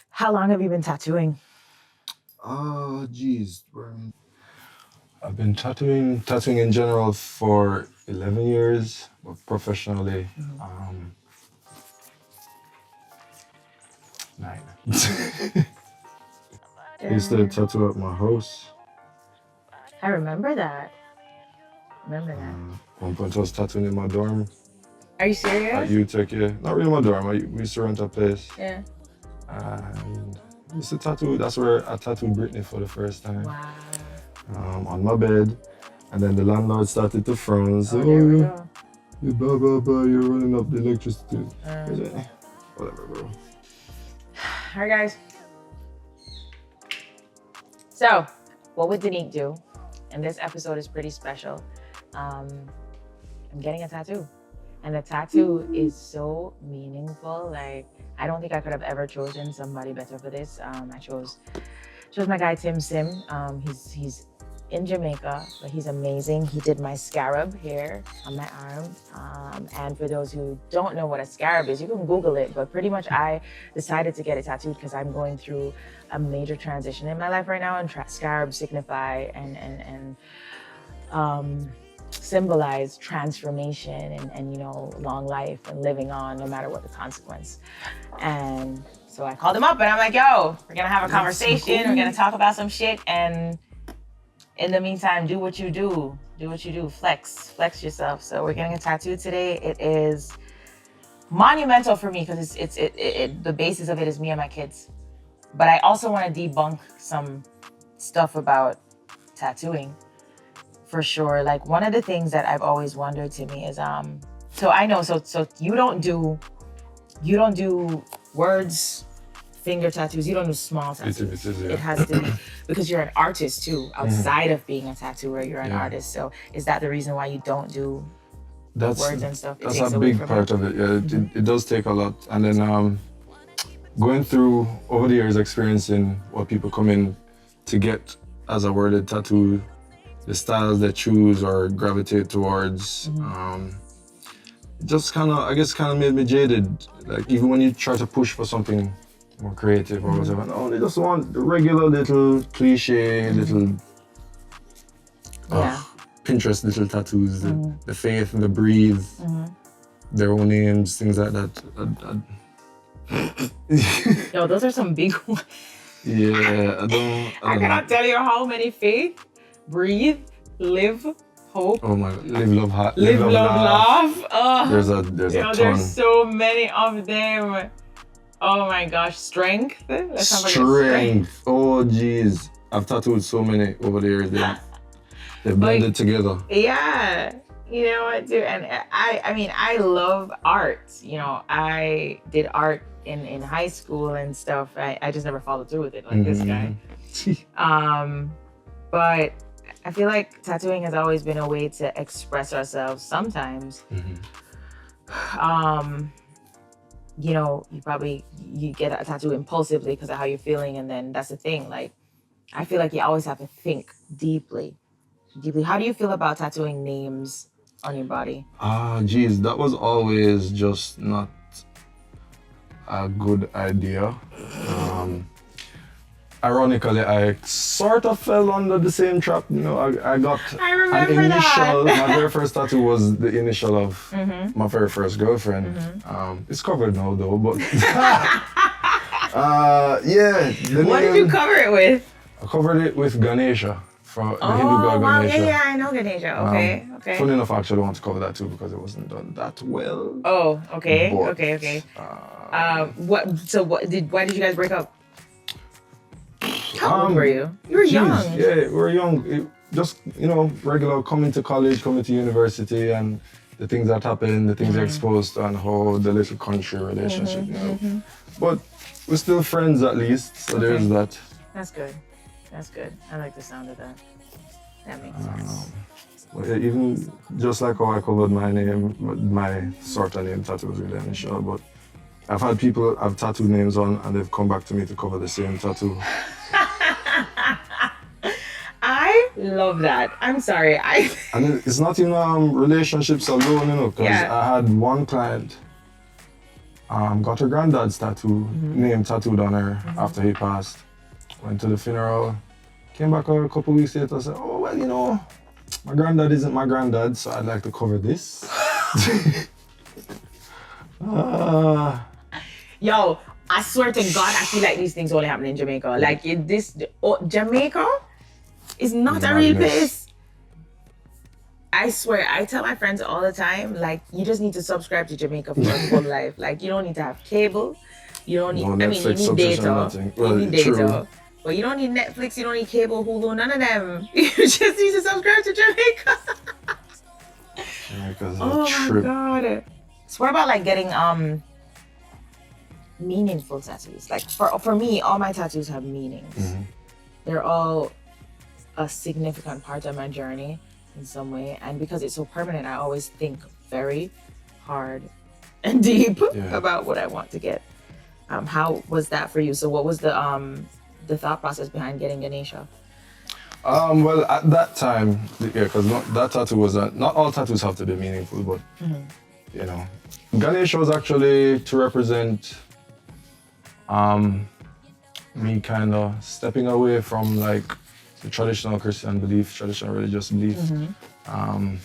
How long have you been tattooing? Oh, geez. I've been tattooing in general for 11 years, but professionally, 9. I used to tattoo at my house. I remember that. One point I was tattooing in my dorm. Are you serious? At UTech, yeah. Not really my dorm. We used to rent a place. Yeah. And I used to tattoo. That's where I tattooed Brittany for the first time. Wow. On my bed. And then the landlord started to frown. So, there we go. Blah, blah, blah, you're running up the electricity. Whatever, bro. All right, guys. So, what would Denyque do? And this episode is pretty special. I'm getting a tattoo. And the tattoo is so meaningful. Like, I don't think I could have ever chosen somebody better for this. I chose my guy TIMSIM. He's in Jamaica, but he's amazing. He did my scarab here on my arm. And for those who don't know what a scarab is, you can Google it, but pretty much I decided to get it tattooed because I'm going through a major transition in my life right now, and scarabs signify and symbolize transformation and you know, long life and living on no matter what the consequence. And so I called him up and I'm like, yo, we're gonna have a conversation, we're gonna talk about some shit, and in the meantime, do what you do. Do what you do. Flex yourself. So we're getting a tattoo today. It is monumental for me because it's the basis of it is me and my kids. But I also want to debunk some stuff about tattooing, for sure. Like, one of the things that I've always wondered to me is so I know so you don't do words, finger tattoos. You don't do small tattoos. It has to be, because you're an artist too. Outside of being a tattooer, you're an artist. So is that the reason why you don't do words and stuff? That's a big part of it. Yeah, it does take a lot. And then going through over the years, experiencing what people come in to get as a worded tattoo, the styles they choose or gravitate towards, it just kind of made me jaded. Like, even when you try to push for something more creative or whatever, no, they just want the regular little cliche, little Pinterest little tattoos, the faith, the breathe, their own names, things like that. Yo, those are some big ones. Yeah, I cannot tell you how many: faith, breathe, live, hope. Oh my God. Live, love, laugh. Oh, there's a ton. There's so many of them. Oh my gosh, strength. Let's not forget strength. Oh geez, I've tattooed so many over the years. They've blended together. Yeah, you know what, dude? And I mean, I love art. You know, I did art in high school and stuff. I just never followed through with it like this guy. But I feel like tattooing has always been a way to express ourselves sometimes. You know, you get a tattoo impulsively because of how you're feeling, and then that's the thing. Like, I feel like you always have to think deeply. How do you feel about tattooing names on your body? Geez, that was always just not a good idea. Ironically, I sort of fell under the same trap. You know, I got an initial. My very first tattoo was the initial of my very first girlfriend. It's covered now though, but yeah. What did you cover it with? I covered it with Ganesha. From the Hindu god Ganesha. Yeah, I know Ganesha. Okay. Funny enough, I actually want to cover that too because it wasn't done that well. Oh, okay, but, okay. Why did you guys break up? How old were you? You were young. Yeah, we were young. Just, you know, regular coming to college, coming to university, and the things that happen, the things you're exposed to, and how the little country relationship, you know. But we're still friends at least, so there's that. That's good. I like the sound of that. That makes sense. Well, even just like how I covered my name, my sort of name tattoo was really initial, but I've had people I've tattooed names on and they've come back to me to cover the same tattoo. I love that. I'm sorry. And it's not even relationships alone, you know, because I had one client got her granddad's tattoo, name tattooed on her after he passed. Went to the funeral, came back a couple weeks later and said, oh, well, you know, my granddad isn't my granddad, so I'd like to cover this. Yo, I swear to God, I feel like these things only happen in Jamaica. Like Jamaica is not a real place. I swear, I tell my friends all the time, like, you just need to subscribe to Jamaica for your whole life. Like, you don't need to have cable. You don't need, you need data. Well, you need data. true. But you don't need Netflix, you don't need cable, Hulu, none of them. You just need to subscribe to Jamaica. Jamaica's Oh my God. So what about like getting meaningful tattoos? Like for me, all my tattoos have meanings. They're all a significant part of my journey in some way. And because it's so permanent, I always think very hard and deep about what I want to get. How was that for you? So what was the thought process behind getting Ganesha? Well, at that time, because that tattoo was not all tattoos have to be meaningful, but you know, Ganesha was actually to represent me kind of stepping away from like the traditional Christian belief, traditional religious belief, and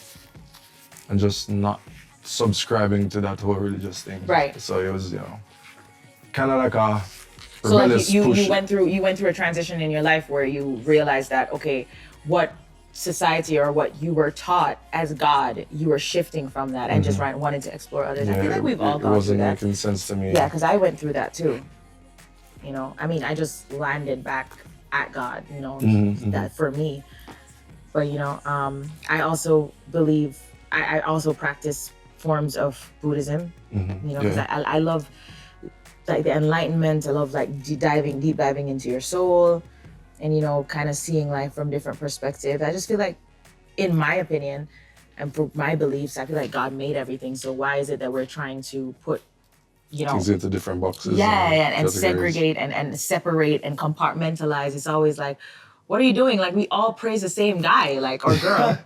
just not subscribing to that whole religious thing. Right. So it was, you know, kind of like a so like push. you went through a transition in your life where you realized that, okay, what society or what you were taught as God, you were shifting from that and just wanted to explore others. I feel like we've all gone through that. It wasn't making sense to me. Yeah, because I went through that too. You know, I mean, I just landed back at God, you know, that for me. But, you know, I also believe, I also practice forms of Buddhism, you know, because I love like the enlightenment. I love like deep diving into your soul and, you know, kind of seeing life from different perspectives. I just feel like, in my opinion, and for my beliefs, I feel like God made everything. So why is it that we're trying to put, you know, things into different boxes? And segregate and separate and compartmentalize. It's always like, what are you doing? Like, we all praise the same guy, like, or girl.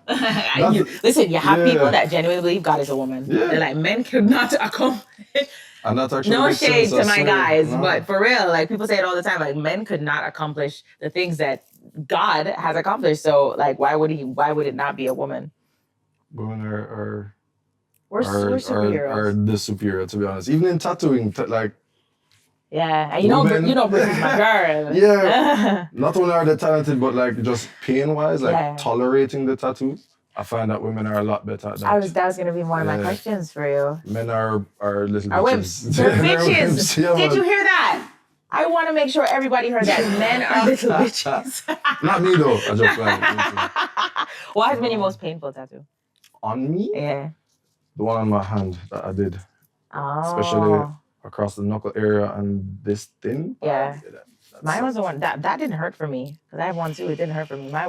Listen, you have people that genuinely believe God is a woman. They're like, men could not accomplish. And that's actually no shade to my guys, but for real, like, people say it all the time, like, men could not accomplish the things that God has accomplished. So, like, why would it not be a woman? Women we're superheroes. Are the superior, to be honest. Even in tattooing, like. Yeah, and you know, Britney's my girl. Yeah, not only are they talented, but like just pain-wise, like tolerating the tattoo. I find that women are a lot better at that. That was gonna be one of my questions for you. Men are little bitches. bitches. They're bitches. Did you hear that? I want to make sure everybody heard that. Men are little bitches. Not me though. I just like. What has been your most painful tattoo? On me? Yeah. The one on my hand that I did. Oh. Especially across the knuckle area and this thin. Yeah. Mine was the one that didn't hurt for me, because I have one too. It didn't hurt for me. My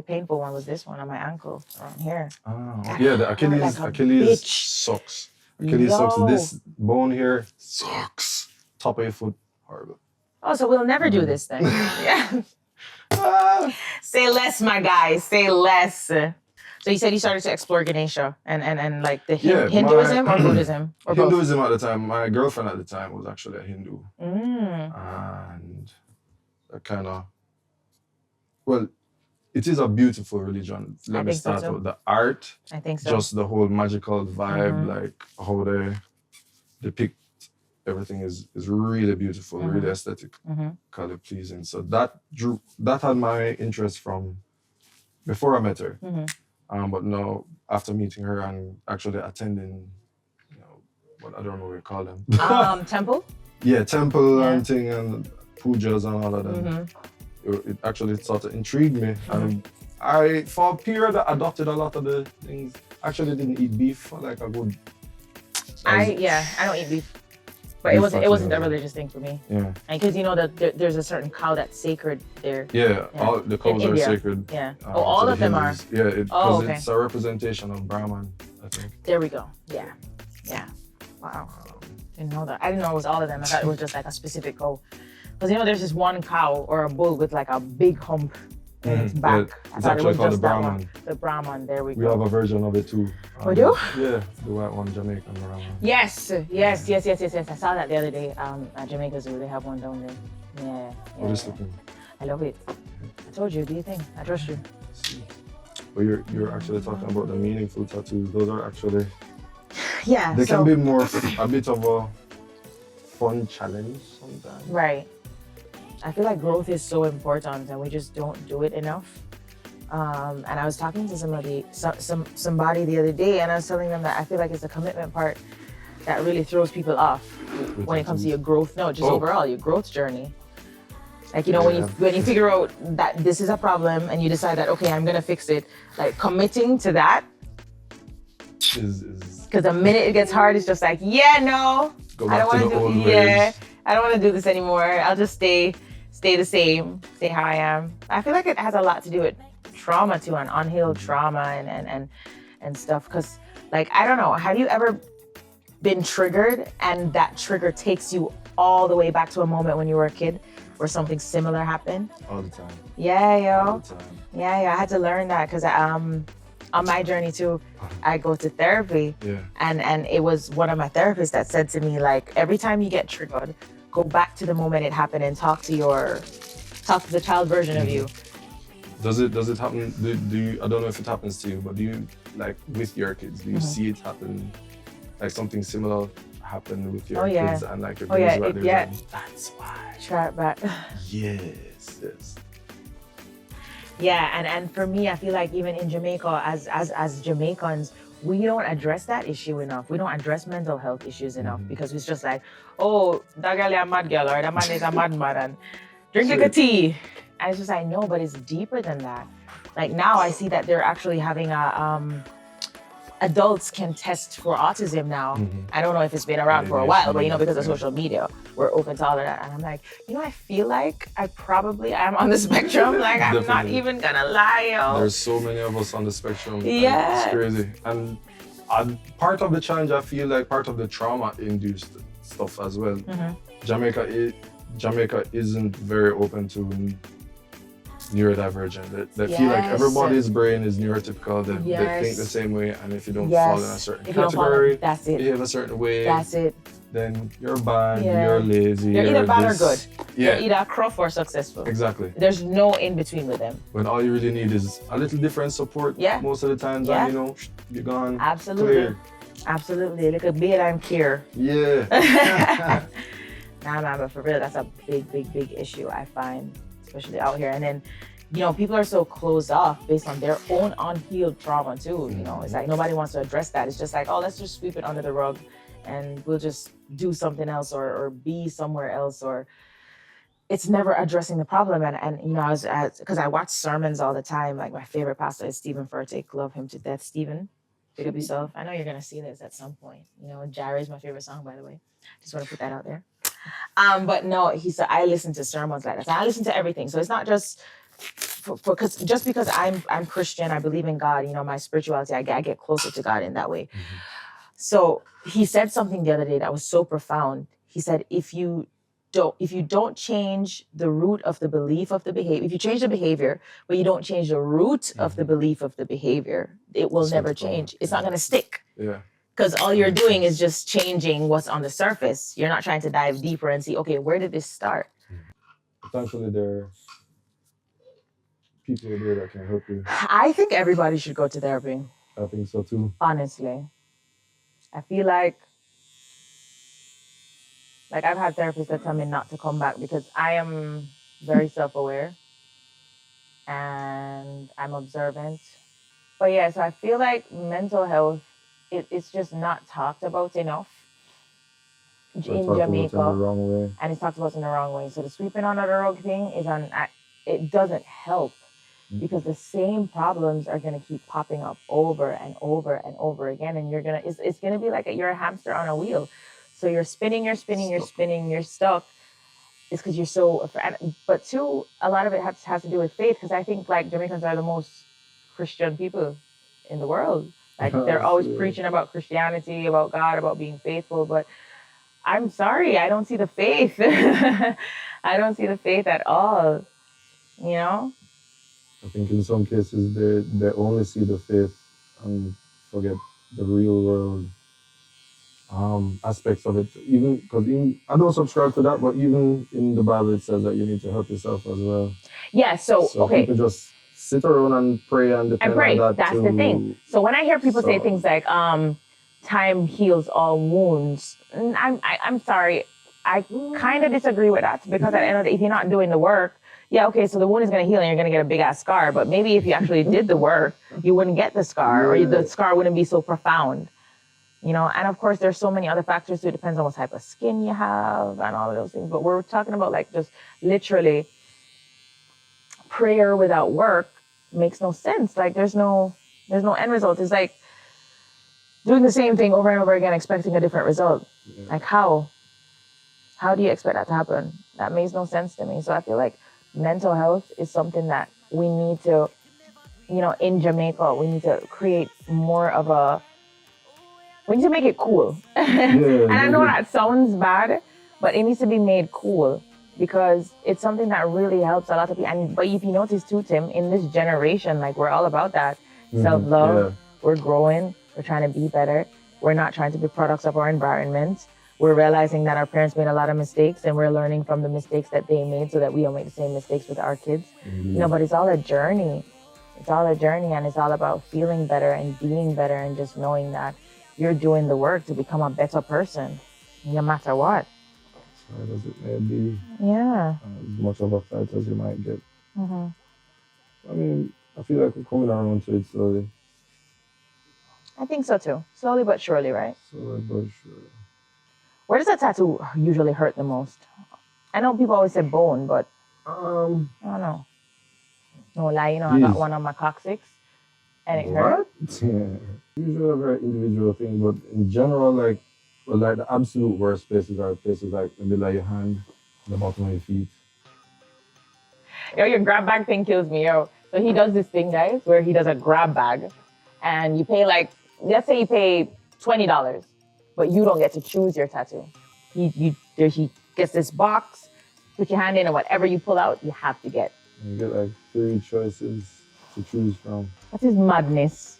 painful one was this one on my ankle around here. Oh. Yeah, the Achilles sucks. Achilles sucks. This bone here sucks. Top of your foot, horrible. Oh, so we'll never do this thing. Yeah. Say less, my guy. Say less. So you said you started to explore Ganesha and like the Hinduism or Buddhism? Or Hinduism both? At the time. My girlfriend at the time was actually a Hindu. And that kind of, well, it is a beautiful religion. Let me start with the art. I think so. Just the whole magical vibe, like how they depict everything is really beautiful, really aesthetic, color pleasing. So that had my interest from before I met her. But now, after meeting her and actually attending, you know, what I don't know what you call them. Temple? Yeah, temple and thing and pujas and all of that. It actually sort of intrigued me. And I, for a period, adopted a lot of the things. Actually didn't eat beef for like a good... I don't eat beef. But it wasn't a religious thing for me. Yeah. Because you know that there's a certain cow that's sacred there. Yeah, all the cows are sacred. Yeah. All of them are. Yeah, because it's a representation of Brahman, I think. There we go. Yeah. Yeah. Wow. Didn't know that. I didn't know it was all of them. I thought it was just like a specific cow. Because you know, there's this one cow or a bull with like a big hump in its back. It's actually called the Brahman. The Brahman, there we go. We have a version of it too. We do? Yeah, the white one, Jamaican Brahman. Yes. I saw that the other day at Jamaica Zoo. They have one down there. Yeah. What is looking? I love it. I told you, do you think? I trust you. But you're actually talking about the meaningful tattoos. Those are actually... Yeah. They can be more a bit of a fun challenge sometimes. Right. I feel like growth is so important and we just don't do it enough. And I was talking to somebody the other day and I was telling them that I feel like it's the commitment part that really throws people off when it comes to your growth. No, just overall, your growth journey. Like, you know, when you figure out that this is a problem and you decide that, okay, I'm going to fix it, like committing to that. Because the minute it gets hard, it's just like, yeah, no, I don't want to do I don't want to do this anymore. I'll just stay the same, stay how I am. I feel like it has a lot to do with trauma too, and unhealed trauma and stuff. Because, like, I don't know, have you ever been triggered and that trigger takes you all the way back to a moment when you were a kid where something similar happened? All the time. Yeah, yo. All the time. Yeah, I had to learn that because on my journey too, I go to therapy. Yeah. And it was one of my therapists that said to me, like, every time you get triggered, go back to the moment it happened and talk to the child version of you. Does it happen? Do you? I don't know if it happens to you, but do you, like, with your kids? Do you see it happen? Like something similar happen with your kids and like your kids right there? Yeah. That's why. Try it back. Yes. Yeah, and for me, I feel like even in Jamaica, as Jamaicans, we don't address that issue enough. We don't address mental health issues enough because it's just like, oh, that girl is a mad girl or that man is a mad man and drink like a tea. And it's just like, no, but it's deeper than that. Like now I see that they're actually having adults can test for autism now. I don't know if it's been around for a while, but you know, because of social media, we're open to all of that. And I'm like, you know, I feel like I probably am on the spectrum. Like, I'm not even gonna lie, yo. There's so many of us on the spectrum. Yeah. It's crazy. And part of the challenge, I feel like part of the trauma-induced stuff as well. Jamaica isn't very open to neurodivergent. They feel like everybody's brain is neurotypical. They think the same way, and if you don't fall in a certain category, that's it. behave a certain way, that's it. Then you're bad, you're lazy, you're either bad or good. Yeah. You're either crook or successful. Exactly. There's no in between with them. When all you really need is a little different support most of the times, and you know, you're gone. Absolutely. Clear. Absolutely. Look at beard and care. Yeah. Nah, man, but for real, that's a big issue I find, especially out here. And then, you know, people are so closed off based on their own unhealed trauma too. You know, it's like nobody wants to address that. It's just like, oh, let's just sweep it under the rug and we'll just do something else or be somewhere else, or it's never addressing the problem. And you know, because I watch sermons all the time. Like my favorite pastor is Stephen Furtick. Love him to death. Stephen, big up yourself. I know you're gonna see this at some point. You know, Jerry is my favorite song, by the way. Just want to put that out there. But no, he said I listen to sermons like that. So I listen to everything. So it's not just because just because I'm Christian, I believe in God. You know, my spirituality, I get closer to God in that way. So he said something the other day that was so profound. He said, if you don't change the root of the belief of the behavior, if you change the behavior, but you don't change the root of the belief of the behavior, it will never change. It's not going to stick. Yeah. Because all you're doing is just changing what's on the surface. You're not trying to dive deeper and see, okay, where did this start? Thankfully, there are people there that can help you. I think everybody should go to therapy. I think so too. Honestly. I feel like I've had therapists that tell me not to come back because I am very self-aware and I'm observant. But yeah, so I feel like mental health, it's just not talked about enough in Jamaica. In the wrong way. And it's talked about in the wrong way. So the sweeping under the rug thing it doesn't help because the same problems are going to keep popping up over and over and over again. And it's going to be like you're a hamster on a wheel. So you're spinning, you're stuck. It's because you're so afraid. But two, a lot of it has to do with faith, because I think like Jamaicans are the most Christian people in the world. Like they're always preaching about Christianity, about God, about being faithful. But I'm sorry, I don't see the faith. I don't see the faith at all, you know? I think in some cases they only see the faith and forget the real world aspects of it. Even because I don't subscribe to that, but even in the Bible it says that you need to help yourself as well. Yeah, so okay. People just sit around and pray and depend on that. That's the thing. So when I hear people say things like time heals all wounds, I'm sorry, I kind of disagree with that, because at the end of the day, if you're not doing the work, yeah, okay, so the wound is going to heal and you're going to get a big ass scar, but maybe if you actually did the work, you wouldn't get the scar, or the scar wouldn't be so profound, you know? And of course, there's so many other factors too. It depends on what type of skin you have and all of those things, but we're talking about like just literally prayer without work makes no sense. Like there's no end result. It's like doing the same thing over and over again, expecting a different result. Yeah. Like how do you expect that to happen? That makes no sense to me. So I feel like mental health is something that we need to, you know, in Jamaica, we need to create more of we need to make it cool. And I know that sounds bad, but it needs to be made cool, because it's something that really helps a lot of people. But if you notice too, Tim, in this generation, like we're all about that. Self-love, we're growing, we're trying to be better. We're not trying to be products of our environment. We're realizing that our parents made a lot of mistakes, and we're learning from the mistakes that they made so that we don't make the same mistakes with our kids. You know, but it's all a journey. It's all a journey, and it's all about feeling better and being better and just knowing that you're doing the work to become a better person, no matter what. As it may be. Yeah. As much of a fight as you might get. I mean, I feel like we're coming around to it slowly. I think so too. Slowly but surely, right? Slowly but surely. Where does a tattoo usually hurt the most? I know people always say bone, but I don't know. No lie, you know, I got one on my coccyx and it hurt. Yeah. Usually a very individual thing, but in general, like the absolute worst places are places like maybe like your hand, the bottom of your feet. Yo, your grab bag thing kills me, yo. So he does this thing, guys, where he does a grab bag, and you pay like, let's say you pay $20, but you don't get to choose your tattoo. He gets this box, put your hand in, and whatever you pull out, you have to get. And you get like 3 choices to choose from. That is madness.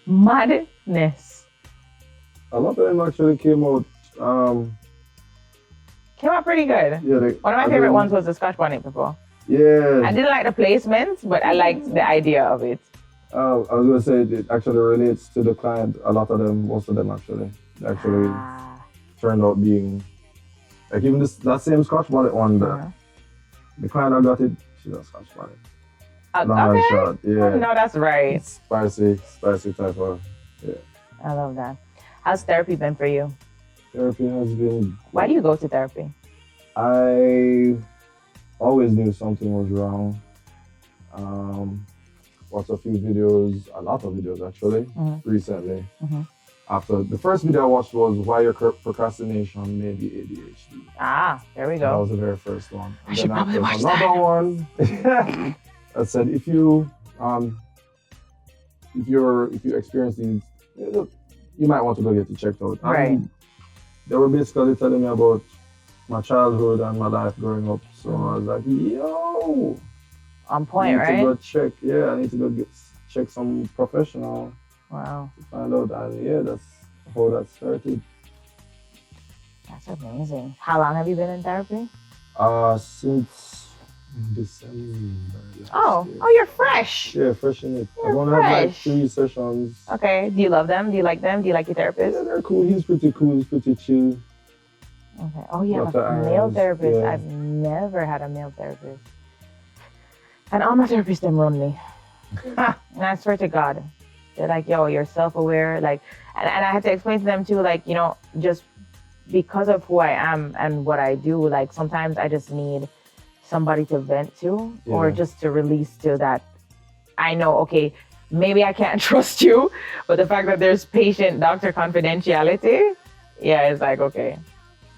Madness. A lot of them actually came out. Came out pretty good. Yeah, one of my favorite ones was the Scotch bonnet before. Yeah. I didn't like the placements, but I liked the idea of it. I was going to say it actually relates to the client. A lot of them, most of them actually turned out being, like even that same Scotch bonnet one, the client that got it, she's a Scotch bonnet. Okay. Shot. Yeah. No, that's right. Spicy type of, yeah. I love that. How's therapy been for you? Therapy has been... Why do you go to therapy? I always knew something was wrong. Watched a lot of videos actually, recently. After the first video I watched was Why Your Procrastination May Be ADHD. Ah, there we go. That was the very first one. I should probably watch another one that said if you experience these, you might want to go get it checked out. Right. They were basically telling me about my childhood and my life growing up. So I was like, yo, on point, right? I need to go check. Yeah, I need to go check some professional. Wow. To find out, and yeah, that's how that started. That's amazing. How long have you been in therapy? Since December. Oh, you're fresh. Yeah, fresh in it. You're I've only had like 3 sessions. Okay. Do you love them? Do you like them? Do you like your therapist? Yeah, they're cool. He's pretty cool. He's pretty chill. Okay. Oh, you have a male therapist. Yeah. I've never had a male therapist. And all my therapists, them run me. And I swear to God, they're like, yo, you're self-aware. Like, and I had to explain to them too, like, you know, just because of who I am and what I do, like sometimes I just need somebody to vent to or just to release to that. I know, okay, maybe I can't trust you, but the fact that there's patient-doctor confidentiality, yeah, it's like, okay,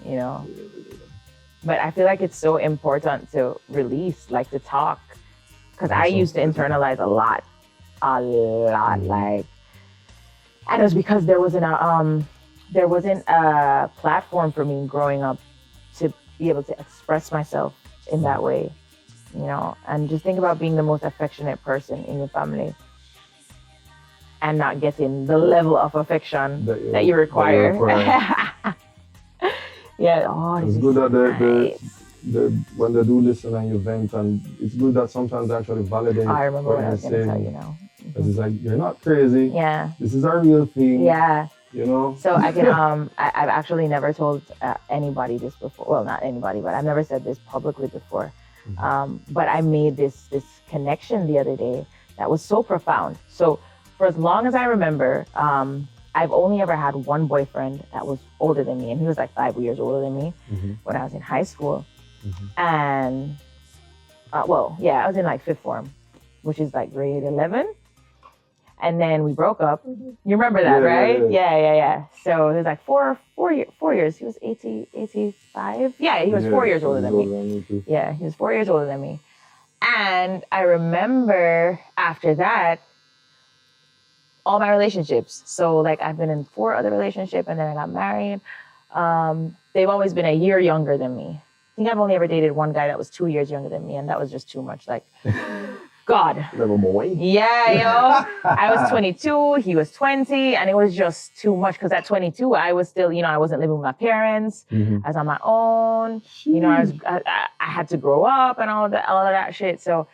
you know. But I feel like it's so important to release, like to talk. Because I used to internalize a lot, like, and it was because there wasn't there wasn't a platform for me growing up to be able to express myself in that way, you know. And just think about being the most affectionate person in your family and not getting the level of affection that you require. Yeah, oh, it's good that when they do listen and you vent, and it's good that sometimes they actually validate. I remember what I was saying. going to tell you now. Because it's like, you're not crazy. Yeah. This is a real thing. Yeah. You know? So I can, I've actually never told anybody this before. Well, not anybody, but I've never said this publicly before. But I made this connection the other day that was so profound. So for as long as I remember, I've only ever had one boyfriend that was older than me, and he was like 5 years older than me when I was in high school. And, I was in like 5th form, which is like grade 11. And then we broke up. You remember that, right? Yeah. So it was like four years. He was 85. Yeah, he was 4 years older than me. Yeah, he was 4 years older than me. And I remember after that, all my relationships. So like I've been in 4 other relationships, and then I got married. They've always been a year younger than me. I think I've only ever dated one guy that was 2 years younger than me, and that was just too much. Like, God. Little boy. Yeah, yo. I was 22, he was 20, and it was just too much, because at 22, I was still, I wasn't living with my parents. I was on my own. I had to grow up and all of that shit. So,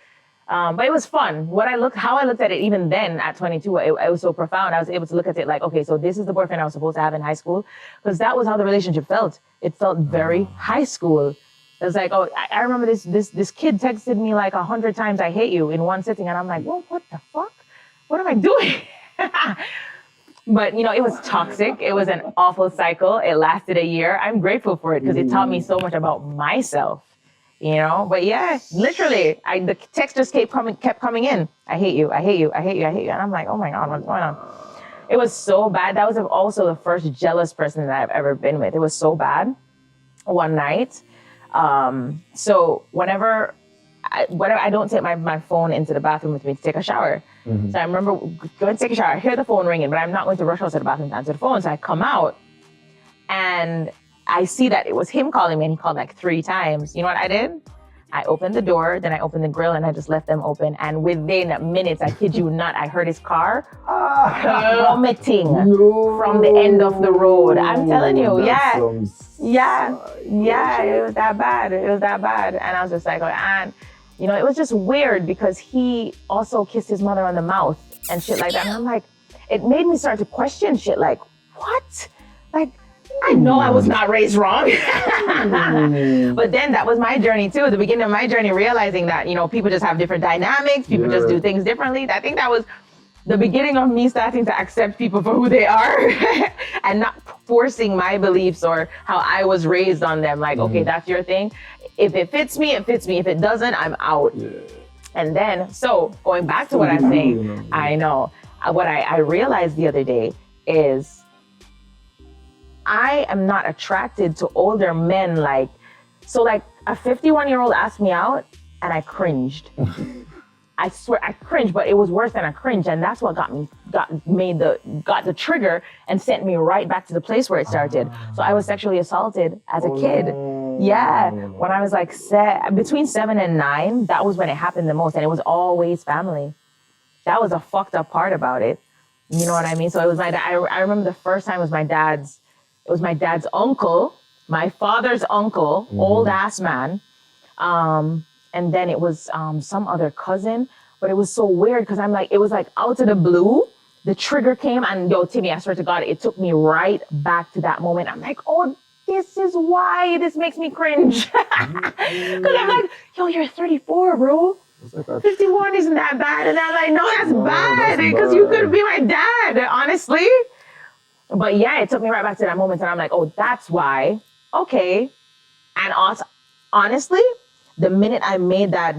but it was fun. How I looked at it even then at 22, it was so profound. I was able to look at it like, okay, so this is the boyfriend I was supposed to have in high school, because that was how the relationship felt. It felt very high school. It was like, oh, I remember this kid texted me like 100 times, "I hate you," in one sitting. And I'm like, well, what the fuck? What am I doing? But, it was toxic. It was an awful cycle. It lasted a year. I'm grateful for it, because it taught me so much about myself, But yeah, literally, the text just kept coming in. "I hate you. I hate you. I hate you. I hate you." And I'm like, oh my God, what's going on? It was so bad. That was also the first jealous person that I've ever been with. It was so bad. One night. So whenever I don't take my phone into the bathroom with me to take a shower. So I remember going to take a shower, I hear the phone ringing, but I'm not going to rush out to the bathroom to answer the phone. So I come out and I see that it was him calling me, and he called like 3 times. You know what I did? I opened the door, then I opened the grill, and I just left them open. And within minutes, I kid you not, I heard his car plummeting from the end of the road. I'm telling you, yeah, it was that bad. And I was just like, and it was just weird, because he also kissed his mother on the mouth and shit like that. And I'm like, it made me start to question shit like, what? Like, I know I was not raised wrong. But then that was my journey too. The beginning of my journey, realizing that, people just have different dynamics. People just do things differently. I think that was the beginning of me starting to accept people for who they are and not forcing my beliefs or how I was raised on them. Like, okay, that's your thing. If it fits me, it fits me. If it doesn't, I'm out. And then, so going back to what I'm saying, I know. What I realized the other day is I am not attracted to older men. Like a 51-year-old asked me out and I cringed. I swear I cringed, but it was worse than a cringe. And that's what got the trigger and sent me right back to the place where it started. So I was sexually assaulted as a kid. Yeah. When I was like between 7 and 9, that was when it happened the most. And it was always family. That was a fucked up part about it. You know what I mean? So it was I remember the first time was my dad's uncle, my father's uncle, old ass man. And then it was some other cousin, but it was so weird, because I'm like, it was like out of the blue, the trigger came, and yo, Timmy, I swear to God, it took me right back to that moment. I'm like, oh, this is why this makes me cringe. Because I'm like, yo, you're 34, bro. 51 isn't that bad. And I'm like, no, that's bad, because you could be my dad, honestly. But yeah, it took me right back to that moment, and I'm like, oh, that's why. Okay. And also, honestly, the minute I made that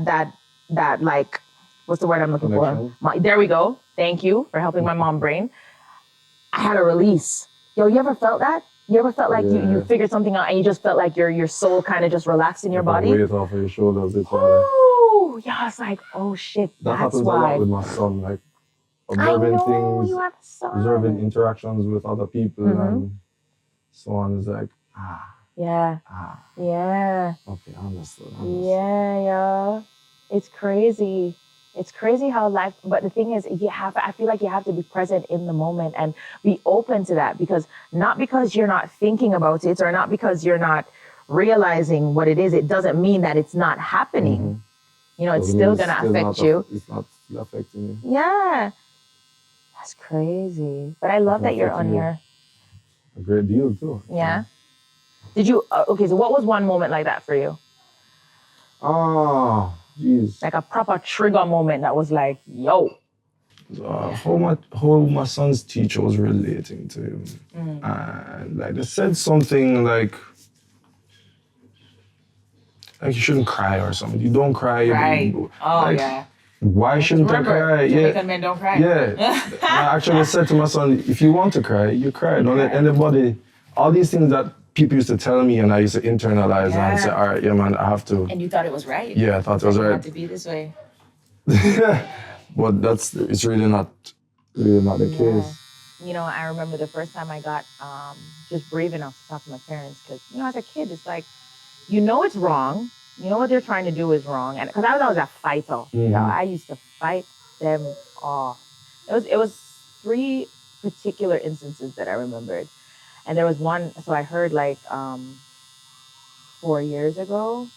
like, what's the word I'm looking for? There we go. Thank you for helping my mom brain. I had a release. Yo, you ever felt that? You ever felt like you figured something out and you just felt like your soul kind of just relaxed in your body? Weight off of your shoulders. Oh, yeah, I was like, oh shit, that that's happens why. a lot with my son, like observing things, you have a son. observing interactions with other people, and someone is like, Yeah. Yeah. okay, I understood. Yeah. It's crazy. It's crazy how life, but the thing is, I feel like you have to be present in the moment and be open to that, because not because you're not thinking about it or not because you're not realizing what it is, it doesn't mean that it's not happening. You know, it's still going to affect you. It's not still affecting you. Yeah. That's crazy. But I love that you're on your... A great deal too. Yeah. Did you, okay, so what was one moment like that for you? Oh, jeez. Like a proper trigger moment that was like, yo. How my son's teacher was relating to him. And like they said something like you shouldn't cry or something. You don't cry. Right. Why shouldn't I cry? Jamaican men don't cry. Yeah. I actually said to my son, if you want to cry, you cry. Don't let anybody, all these things that people used to tell me and I used to internalize and say, all right, yeah, man, I have to. And you thought it was right. Yeah, I thought it was right. You had to be this way. But it's really not the case. You know, I remember the first time I got just brave enough to talk to my parents, because, you know, as a kid, it's like, you know it's wrong. You know what they're trying to do is wrong. And because I was always a fighter. You know, I used to fight them off. It was 3 particular instances that I remembered. And there was one, so I heard like 4 years ago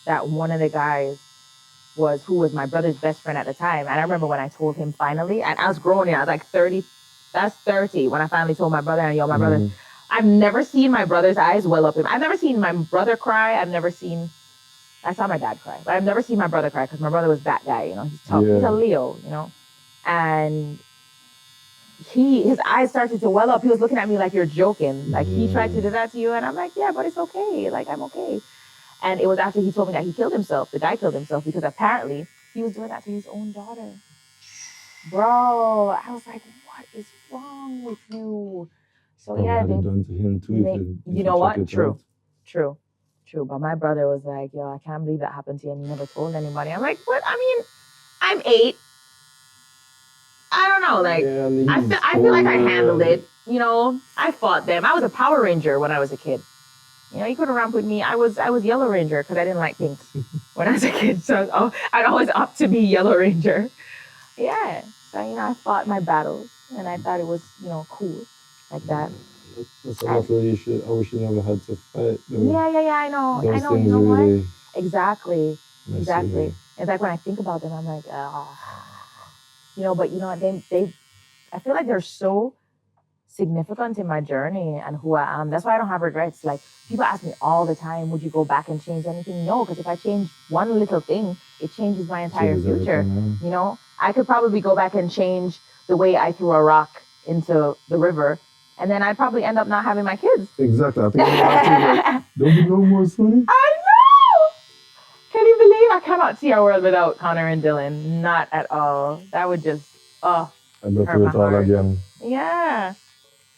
that one of the guys who was my brother's best friend at the time. And I remember when I told him finally, and I was growing, I was like 30, that's 30, when I finally told my brother, and yo, my brother, I've never seen my brother's eyes well up. I've never seen my brother cry. I saw my dad cry, but I've never seen my brother cry, because my brother was that guy, you know, he's tough, he's a Leo, you know, and his eyes started to well up. He was looking at me like, you're joking. Like, he tried to do that to you, and I'm like, yeah, but it's okay. Like, I'm okay. And it was after he told me that he killed himself. The guy killed himself because apparently he was doing that to his own daughter. Bro, I was like, what is wrong with you? So probably had it done to him too. You know what? True. But my brother was like, yo, I can't believe that happened to you and you never told anybody. I'm like, what? I mean, I'm 8. I don't know. Like, I feel like I handled it. You know, I fought them. I was a Power Ranger when I was a kid. You know, you couldn't ramp with me. I was Yellow Ranger because I didn't like pinks when I was a kid. So I'd always opt to be Yellow Ranger. Yeah. So, you know, I fought my battles and I thought it was, you know, cool like that. That's a lot of you should. I wish you never had to fight. Yeah. I know. Those You know really what? Exactly. It's like when I think about them, I'm like, you know, but you know what? I feel like they're so significant in my journey and who I am. That's why I don't have regrets. Like, people ask me all the time, would you go back and change anything? No, because if I change one little thing, it changes my entire future. You know, I could probably go back and change the way I threw a rock into the river, and then I'd probably end up not having my kids. Exactly. I think don't be no more, Sonny. I know! Can you believe I cannot see our world without Connor and Dylan? Not at all. That would just, I go through it all again. Yeah.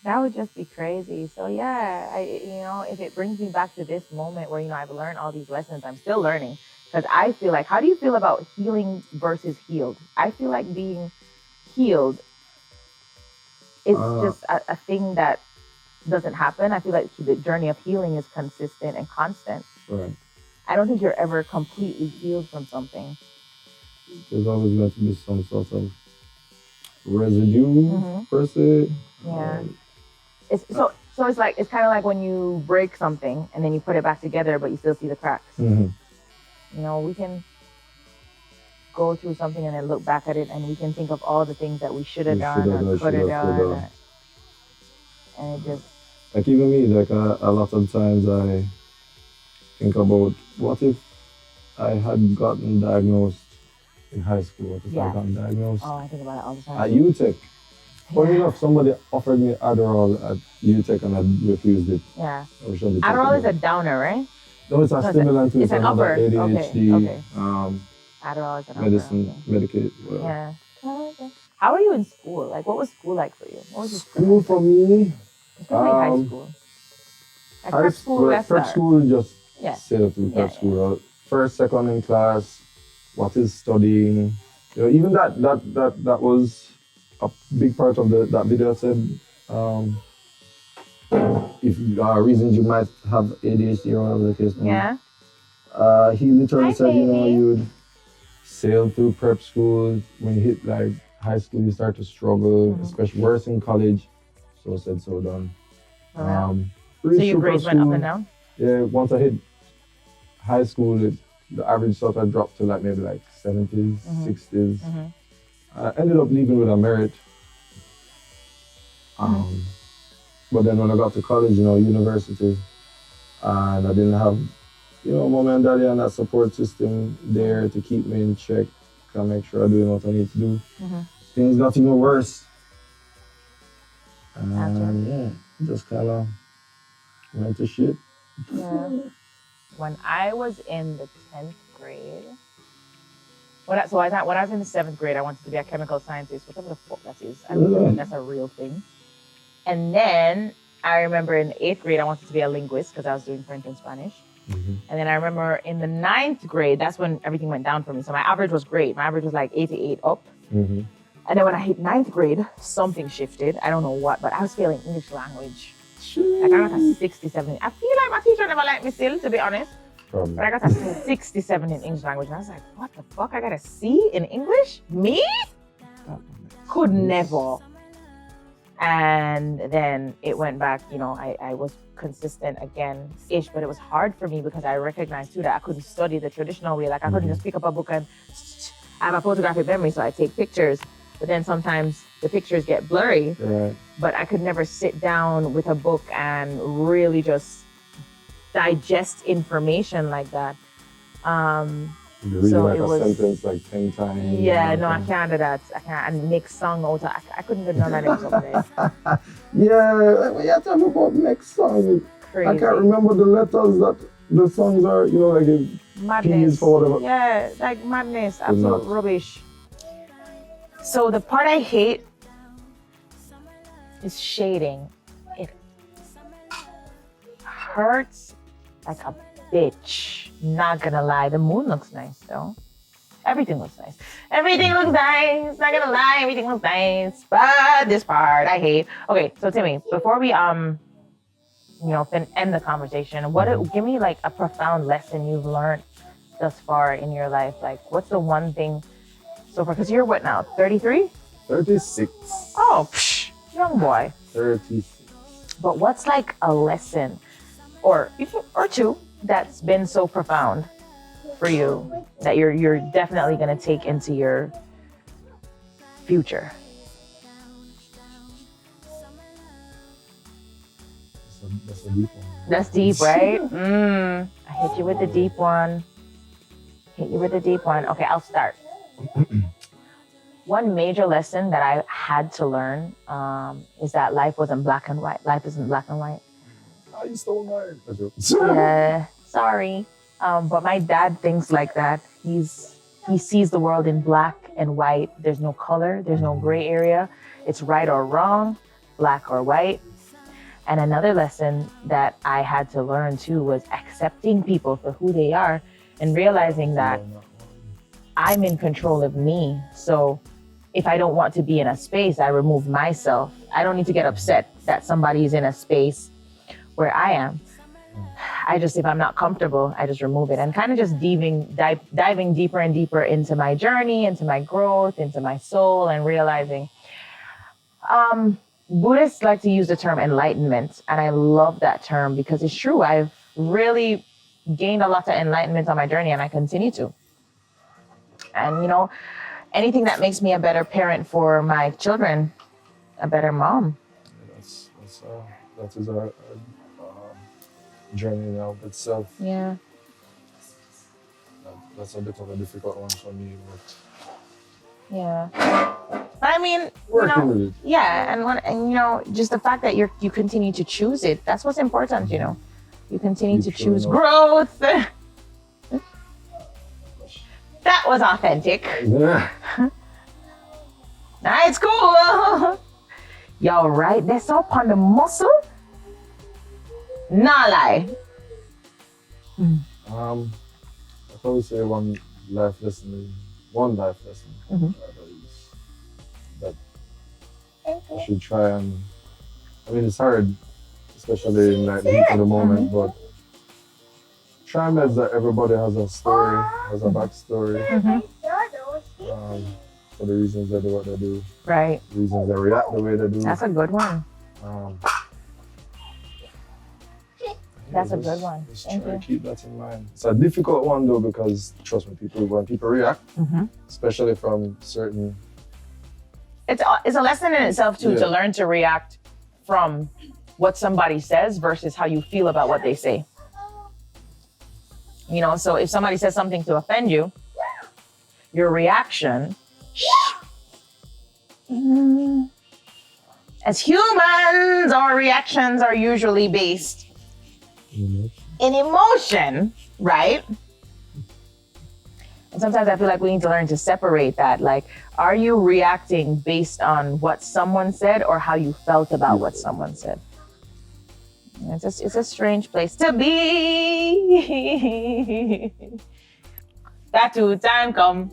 That would just be crazy. So yeah, you know, if it brings me back to this moment where, you know, I've learned all these lessons, I'm still learning. Because I feel like, how do you feel about healing versus healed? I feel like being healed is just a thing that doesn't happen. I feel like the journey of healing is consistent and constant. Right. I don't think you're ever completely healed from something. There's always going to be some sort of residue, per se. Yeah. So it's like, it's kind of like when you break something and then you put it back together, but you still see the cracks. You know, we can go through something and then look back at it and we can think of all the things that we should have done or could have done. And it just... Like, even me, like, a lot of times I think about, what if I had gotten diagnosed in high school? What if I gotten diagnosed? Oh, I think about it all the time. At UTech. Funny enough, somebody offered me Adderall at UTech and I refused it. Yeah. Adderall is a downer, right? No, it's a stimulant too. It's an upper. ADHD. Okay. Adderall is an medicine, Medicaid. Well. Yeah. Okay. How were you in school? Like, what was school like for you? What was school for me? Especially high school. Like prep school, just sail through prep school. First, second in class. What is studying? You know, even that was a big part of that video. I said, if reasons you might have ADHD or whatever the case may be. Yeah. He literally said, you know, baby. you'd sail through prep school. When you hit like high school, you start to struggle, especially worse in college. So said, so done. So your grades went up and down? Yeah, once I hit high school, the average sort of dropped to like maybe like 70s, 60s. I ended up leaving with a merit. But then when I got to college, you know, university, and I didn't have, you know, mom and daddy and that support system there to keep me in check, to make sure I'm doing what I need to do. Things got even worse. And yeah, just kind of went to shit. Yeah. When I was in the 10th grade, when I was in the 7th grade, I wanted to be a chemical scientist, whatever the fuck that is. I don't think that's a real thing. And then I remember in the 8th grade, I wanted to be a linguist because I was doing French and Spanish. And then I remember in the 9th grade, that's when everything went down for me. So my average was great. My average was like 88 up. And then when I hit 9th grade, something shifted. I don't know what, but I was failing English language. Like I got a 67. I feel like my teacher never liked me still, to be honest. But I got a 67 in English language. And I was like, what the fuck? I got a C in English? Me? Could never. And then it went back, you know, I was consistent again-ish, but it was hard for me because I recognized too that I couldn't study the traditional way. Like I couldn't just pick up a book and I have a photographic memory, so I take pictures. But then sometimes the pictures get blurry. But I could never sit down with a book and really just digest information like that. You read so like it a was, sentence like 10 times. Yeah, no, I can't do that. I can't. And make song out of I couldn't do none of them someday. Yeah, we have to talk about next song. Crazy. I can't remember the letters that the songs are, you know, like madness. for whatever. Yeah, like madness, absolute rubbish. So the part I hate is shading. It hurts like a bitch. Not gonna lie, the moon looks nice though. Everything looks nice. Everything looks nice. Not gonna lie, everything looks nice. But this part I hate. Okay, so Timmy, before we you know, end the conversation, give me like a profound lesson you've learned thus far in your life. Like, what's the one thing so far? Because you're what now? 33? 36. Oh, young boy. 36. But what's like a lesson or two that's been so profound for you that you're definitely gonna take into your future? That's a deep one. That's deep, right? I hit you with the deep one. Okay, I'll start. One major lesson that I had to learn is that life wasn't black and white. Life isn't black and white. You stole mine. Yeah, sorry. But my dad thinks like that. He sees the world in black and white. There's no color. There's no gray area. It's right or wrong, black or white. And another lesson that I had to learn too was accepting people for who they are and realizing that I'm in control of me. So if I don't want to be in a space, I remove myself. I don't need to get upset that somebody is in a space where I am. If I'm not comfortable, I just remove it and kind of just diving deeper and deeper into my journey, into my growth, into my soul, and realizing Buddhists like to use the term enlightenment, and I love that term because it's true. I've really gained a lot of enlightenment on my journey, and I continue to. And you know, anything that makes me a better parent for my children, a better mom. That is our journey now itself. Yeah. That's a bit of a difficult one for me, but yeah. But I mean, working with it. Yeah, and you know, just the fact that you continue to choose it, that's what's important, you know. You continue to choose growth. That was authentic. Yeah. It's cool. Y'all right this up on the muscle? Nah lie. I probably say one life lesson that I should try and, I mean, it's hard especially in like the heat of the moment. But try and that everybody has a story, has a backstory. For the reasons they do what they do. Right. The reasons they react the way they do. That's a good one. That's a good one. Just try to keep that in mind. It's a difficult one though, because trust me, when people react, especially from certain. It's a lesson in itself too, to learn to react from what somebody says versus how you feel about what they say. You know, so if somebody says something to offend you, your reaction, as humans, our reactions are usually based in emotion, right? And sometimes I feel like we need to learn to separate that. Like, are you reacting based on what someone said or how you felt about what someone said? It's a strange place to be. Tattoo time come.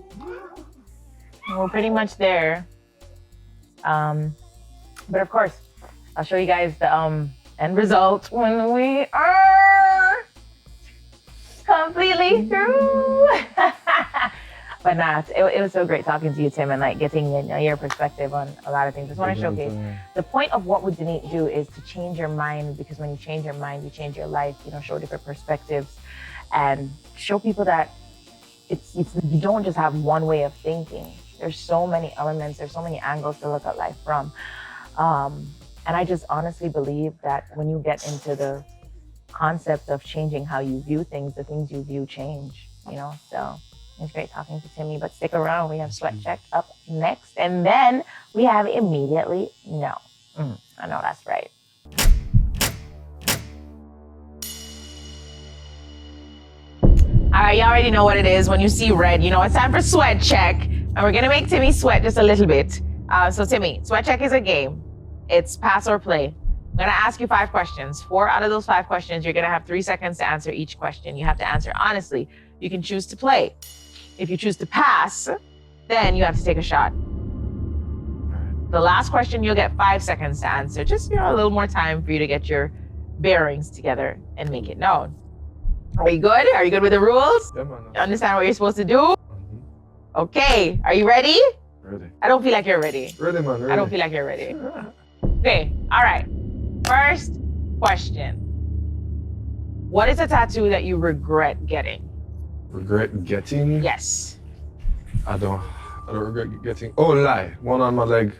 We're pretty much there. But of course, I'll show you guys the end result when we are completely through. But nah, it was so great talking to you, Tim, and like getting your perspective on a lot of things. I just want to showcase the point of what would Denyque do is to change your mind, because when you change your mind, you change your life. You know, show different perspectives and show people that it's you don't just have one way of thinking. There's so many elements. There's so many angles to look at life from. And I just honestly believe that when you get into the concept of changing how you view things, the things you view change, you know? So it's great talking to Timmy, but stick around. We have Sweatcheck up next. And then we have Immediately No. I know that's right. All right, you already know what it is. When you see red, you know it's time for Sweatcheck. And we're gonna make Timmy sweat just a little bit. So Timmy, Sweatcheck is a game. It's pass or play. I'm gonna ask you 5 questions. 4 out of those 5 questions, you're gonna have 3 seconds to answer each question. You have to answer honestly. You can choose to play. If you choose to pass, then you have to take a shot. The last question, you'll get 5 seconds to answer. Just, you know, a little more time for you to get your bearings together and make it known. Are you good? Are you good with the rules? Yeah, man. You understand what you're supposed to do? Okay, are you ready? Ready. I don't feel like you're ready. Ready, man. Ready. I don't feel like you're ready. Okay, all right. First question. What is a tattoo that you regret getting? Regret getting? Yes. I don't regret getting. Oh, lie. One on my leg.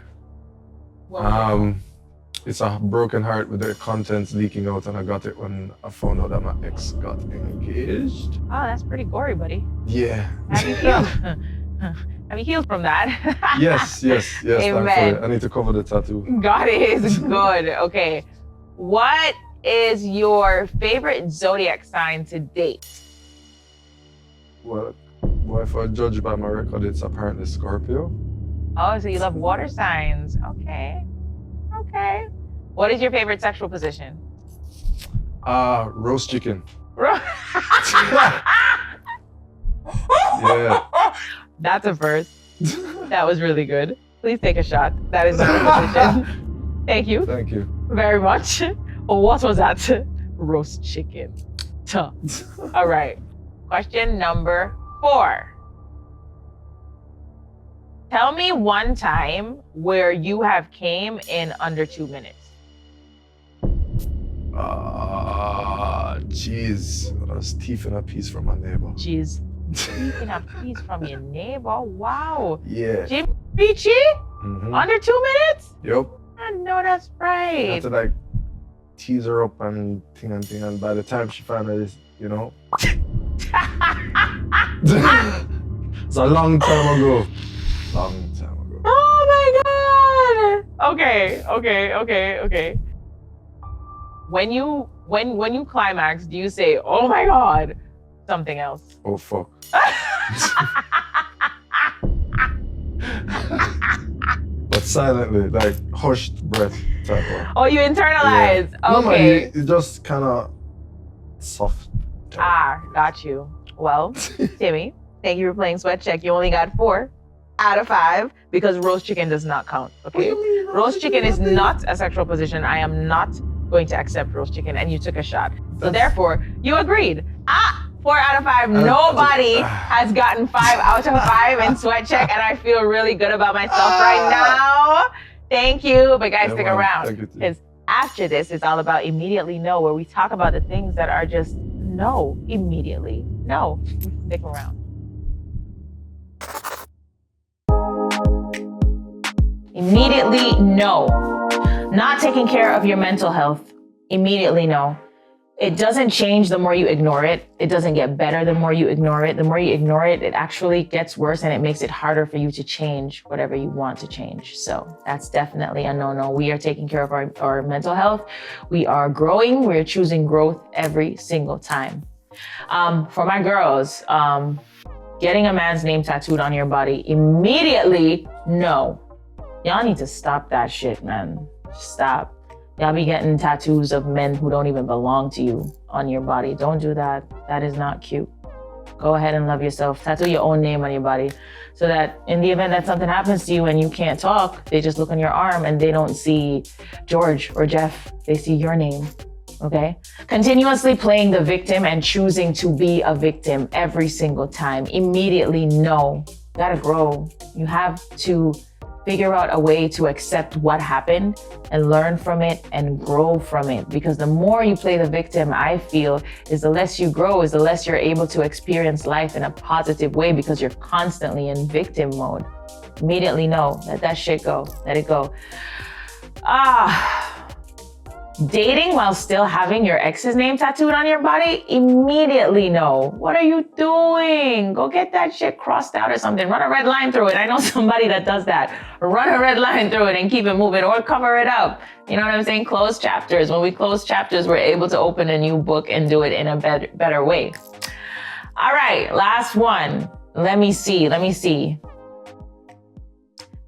It's a broken heart with the contents leaking out, and I got it when I found out that my ex got engaged. Oh, that's pretty gory, buddy. Yeah. Have you healed? Have you healed from that? Yes. Amen. Thankfully. I need to cover the tattoo. God is good. Okay. What is your favorite zodiac sign to date? Well, if I judge by my record, it's apparently Scorpio. Oh, so you love water signs. Okay. What is your favorite sexual position? Roast chicken. Yeah. That's a first. That was really good. Please take a shot. That is not a position. Thank you. Thank you. Very much. What was that? Roast chicken. All right. Question number 4. Tell me one time where you have came in under 2 minutes. Jeez. I was teething a piece from my neighbor. Jeez. Teething a piece from your neighbor. Wow. Yeah. Jim Peachy? Under 2 minutes? Yep. I know that's I right. had to like tease her up and thing, and by the time she finally, you know. It's a long time ago. Oh my God. Okay. When you climax, do you say, oh my God, something else? Oh fuck. But silently, like hushed breath type of. Oh, you internalize. Yeah. Okay. No, man, you just kind of soft. Got you. Well, Timmy, thank you for playing Sweatcheck. You only got 4 out of 5 because roast chicken does not count. Okay. Roast chicken is not a sexual position. I am not going to accept roast chicken, and you took a shot. So therefore, you agreed. 4 out of 5. Nobody has gotten 5 out of 5 in Sweatcheck, and I feel really good about myself right now. Thank you. But guys, stick around, because after this, it's all about immediately no, where we talk about the things that are just no, immediately no. Stick around. Immediately no. Not taking care of your mental health. Immediately no. It doesn't change the more you ignore it. It doesn't get better the more you ignore it. The more you ignore it, it actually gets worse, and it makes it harder for you to change whatever you want to change. So that's definitely a no-no. We are taking care of our mental health. We are growing. We're choosing growth every single time. For my girls, getting a man's name tattooed on your body, immediately no. Y'all need to stop that shit, man. Stop. Y'all be getting tattoos of men who don't even belong to you on your body. Don't do that. That is not cute. Go ahead and love yourself. Tattoo your own name on your body so that in the event that something happens to you and you can't talk, they just look on your arm and they don't see George or Jeff. They see your name, okay? Continuously playing the victim and choosing to be a victim every single time. Immediately, no. You gotta grow. You have to figure out a way to accept what happened and learn from it and grow from it. Because the more you play the victim, I feel, is the less you grow, is the less you're able to experience life in a positive way, because you're constantly in victim mode. Immediately no, let that shit go, let it go. Dating while still having your ex's name tattooed on your body? Immediately no. What are you doing? Go get that shit crossed out or something. Run a red line through it. I know somebody that does that. Run a red line through it and keep it moving, or cover it up. You know what I'm saying? Close chapters. When we close chapters, we're able to open a new book and do it in a better way. All right, last one. Let me see.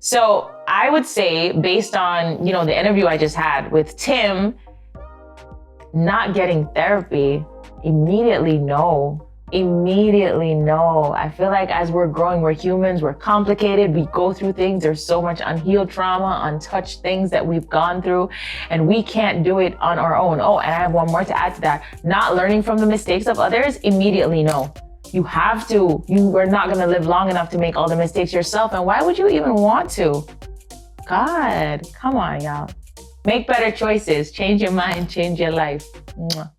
So I would say, based on, the interview I just had with Tim, not getting therapy, immediately no. Immediately no. I feel like as we're growing, we're humans, we're complicated, we go through things. There's so much unhealed trauma, untouched things that we've gone through, and we can't do it on our own. Oh, and I have one more to add to that. Not learning from the mistakes of others, immediately no. You have to. You are not gonna live long enough to make all the mistakes yourself, and why would you even want to? God, come on, y'all. Make better choices. Change your mind, change your life. Mwah.